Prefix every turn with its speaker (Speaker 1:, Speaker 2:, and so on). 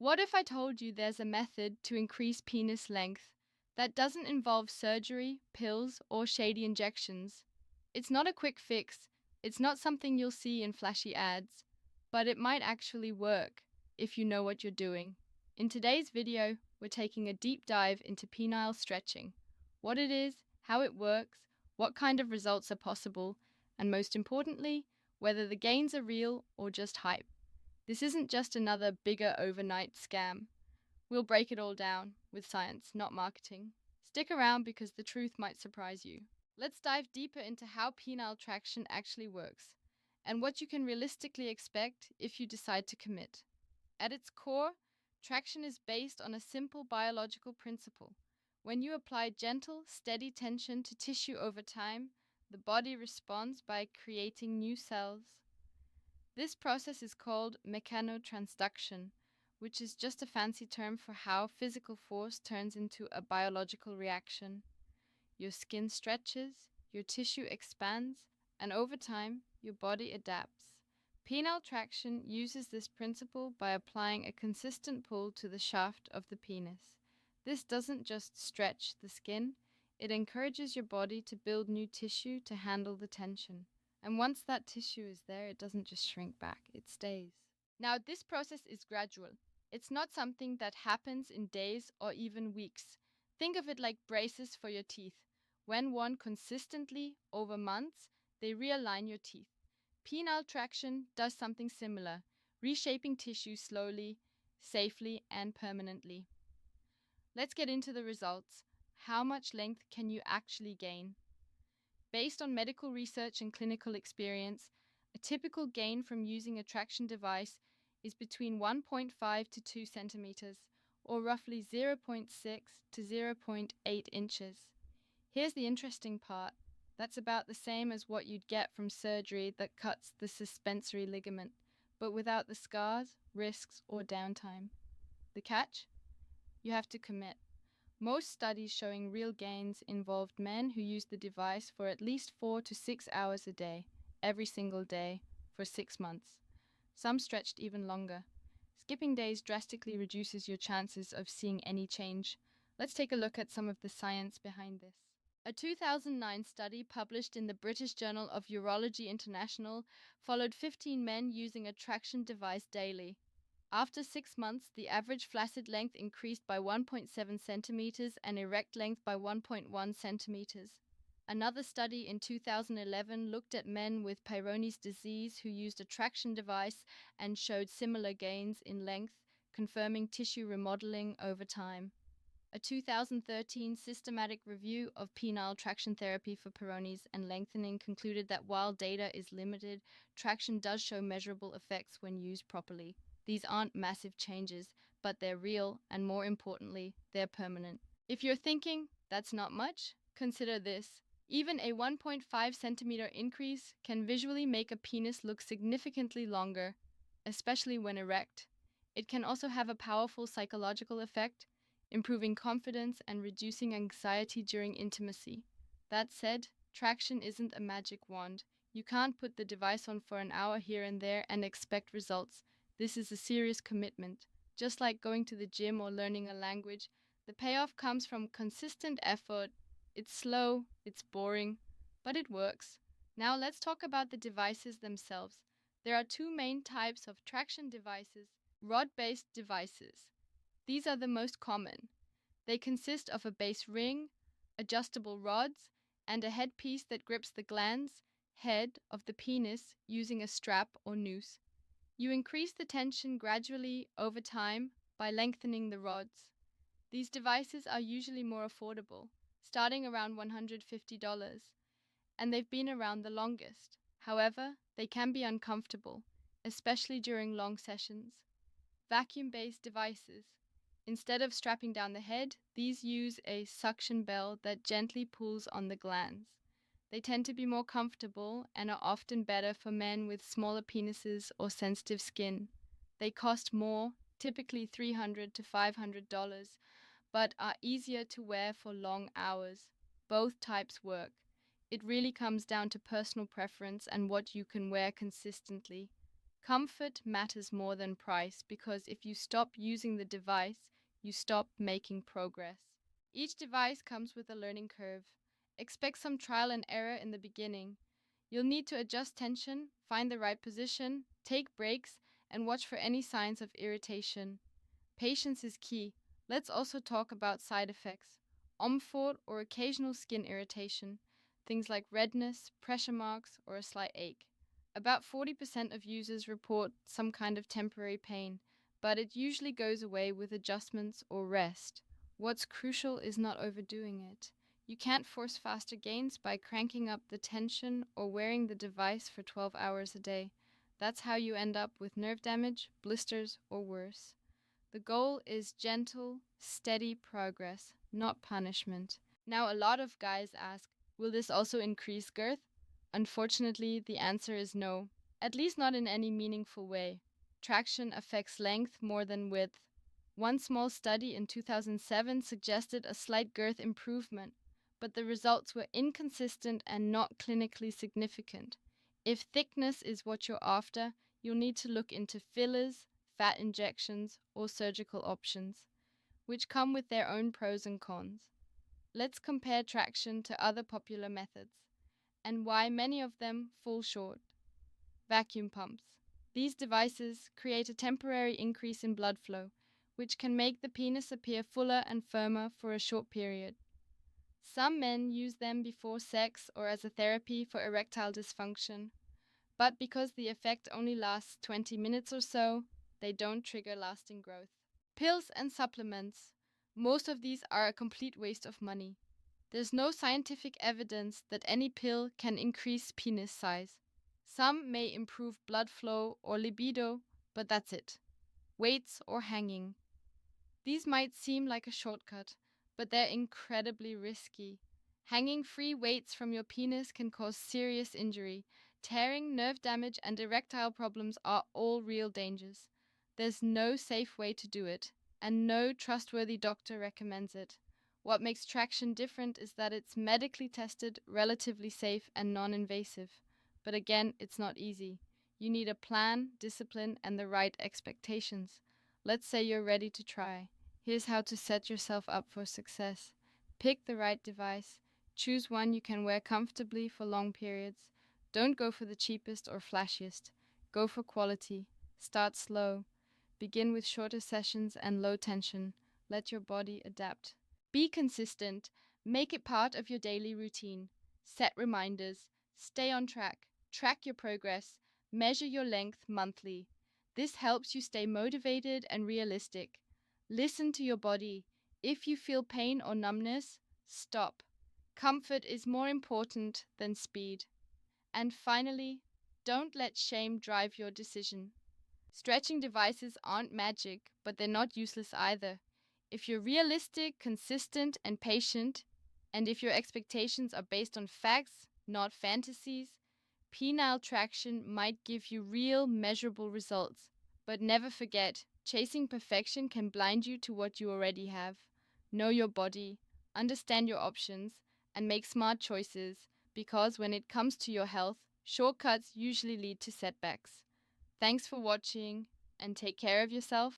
Speaker 1: What if I told you there's a method to increase penis length that doesn't involve surgery, pills, or shady injections? It's not a quick fix, it's not something you'll see in flashy ads, but it might actually work if you know what you're doing. In today's video, we're taking a deep dive into penile stretching, what it is, how it works, what kind of results are possible, and most importantly, whether the gains are real or just hype. This isn't just another bigger overnight scam. We'll break it all down with science, not marketing. Stick around because the truth might surprise you. Let's dive deeper into how penile traction actually works and what you can realistically expect if you decide to commit. At its core, traction is based on a simple biological principle. When you apply gentle, steady tension to tissue over time, the body responds by creating new cells. This process is called mechanotransduction, which is just a fancy term for how physical force turns into a biological reaction. Your skin stretches, your tissue expands, and over time, your body adapts. Penile traction uses this principle by applying a consistent pull to the shaft of the penis. This doesn't just stretch the skin, it encourages your body to build new tissue to handle the tension. And once that tissue is there, it doesn't just shrink back, it stays. Now, this process is gradual. It's not something that happens in days or even weeks. Think of it like braces for your teeth. When worn consistently over months, they realign your teeth. Penile traction does something similar, reshaping tissue slowly, safely, and permanently. Let's get into the results. How much length can you actually gain? Based on medical research and clinical experience, a typical gain from using a traction device is between 1.5 to 2 centimeters, or roughly 0.6 to 0.8 inches. Here's the interesting part. That's about the same as what you'd get from surgery that cuts the suspensory ligament, but without the scars, risks, or downtime. The catch? You have to commit. Most studies showing real gains involved men who used the device for at least 4 to 6 hours a day, every single day, for 6 months. Some stretched even longer. Skipping days drastically reduces your chances of seeing any change. Let's take a look at some of the science behind this. A 2009 study published in the British Journal of Urology International followed 15 men using a traction device daily. After 6 months, the average flaccid length increased by 1.7 centimeters and erect length by 1.1 centimeters. Another study in 2011 looked at men with Peyronie's disease who used a traction device and showed similar gains in length, confirming tissue remodeling over time. A 2013 systematic review of penile traction therapy for Peyronie's and lengthening concluded that while data is limited, traction does show measurable effects when used properly. These aren't massive changes, but they're real, and more importantly, they're permanent. If you're thinking, that's not much, consider this. Even a 1.5 centimeter increase can visually make a penis look significantly longer, especially when erect. It can also have a powerful psychological effect, improving confidence and reducing anxiety during intimacy. That said, traction isn't a magic wand. You can't put the device on for an hour here and there and expect results. This is a serious commitment. Just like going to the gym or learning a language, the payoff comes from consistent effort. It's slow, it's boring, but it works. Now let's talk about the devices themselves. There are two main types of traction devices: rod-based devices. These are the most common. They consist of a base ring, adjustable rods, and a headpiece that grips the glans, head of the penis using a strap or noose. You increase the tension gradually over time by lengthening the rods. These devices are usually more affordable, starting around $150, and they've been around the longest. However, they can be uncomfortable, especially during long sessions. Vacuum-based devices. Instead of strapping down the head, these use a suction bell that gently pulls on the glands. They tend to be more comfortable and are often better for men with smaller penises or sensitive skin. They cost more, typically $300 to $500, but are easier to wear for long hours. Both types work. It really comes down to personal preference and what you can wear consistently. Comfort matters more than price because if you stop using the device, you stop making progress. Each device comes with a learning curve. Expect some trial and error in the beginning. You'll need to adjust tension, find the right position, take breaks, and watch for any signs of irritation. Patience is key. Let's also talk about side effects. Omfort or occasional skin irritation, things like redness, pressure marks, or a slight ache. About 40% of users report some kind of temporary pain, but it usually goes away with adjustments or rest. What's crucial is not overdoing it. You can't force faster gains by cranking up the tension or wearing the device for 12 hours a day. That's how you end up with nerve damage, blisters, or worse. The goal is gentle, steady progress, not punishment. Now, a lot of guys ask, will this also increase girth? Unfortunately, the answer is no, at least not in any meaningful way. Traction affects length more than width. One small study in 2007 suggested a slight girth improvement, but the results were inconsistent and not clinically significant. If thickness is what you're after, you'll need to look into fillers, fat injections, or surgical options, which come with their own pros and cons. Let's compare traction to other popular methods and why many of them fall short. Vacuum pumps. These devices create a temporary increase in blood flow, which can make the penis appear fuller and firmer for a short period. Some men use them before sex or as a therapy for erectile dysfunction, but because the effect only lasts 20 minutes or so, they don't trigger lasting growth. Pills and supplements. Most of these are a complete waste of money. There's no scientific evidence that any pill can increase penis size. Some may improve blood flow or libido, but that's it. Weights or hanging. These might seem like a shortcut, but they're incredibly risky. Hanging free weights from your penis can cause serious injury. Tearing, nerve damage, and erectile problems are all real dangers. There's no safe way to do it, and no trustworthy doctor recommends it. What makes traction different is that it's medically tested, relatively safe, and non invasive. But again, it's not easy. You need a plan, discipline, and the right expectations. Let's say you're ready to try. Here's how to set yourself up for success. Pick the right device. Choose one you can wear comfortably for long periods. Don't go for the cheapest or flashiest. Go for quality. Start slow. Begin with shorter sessions and low tension. Let your body adapt. Be consistent. Make it part of your daily routine. Set reminders. Stay on track. Track your progress. Measure your length monthly. This helps you stay motivated and realistic. Listen to your body. If you feel pain or numbness, stop. Comfort is more important than speed. And finally, don't let shame drive your decision. Stretching devices aren't magic, but they're not useless either. If you're realistic, consistent, and patient, and if your expectations are based on facts, not fantasies, penile traction might give you real, measurable results. But never forget, chasing perfection can blind you to what you already have. Know your body, understand your options, and make smart choices, because when it comes to your health, shortcuts usually lead to setbacks. Thanks for watching, and take care of yourself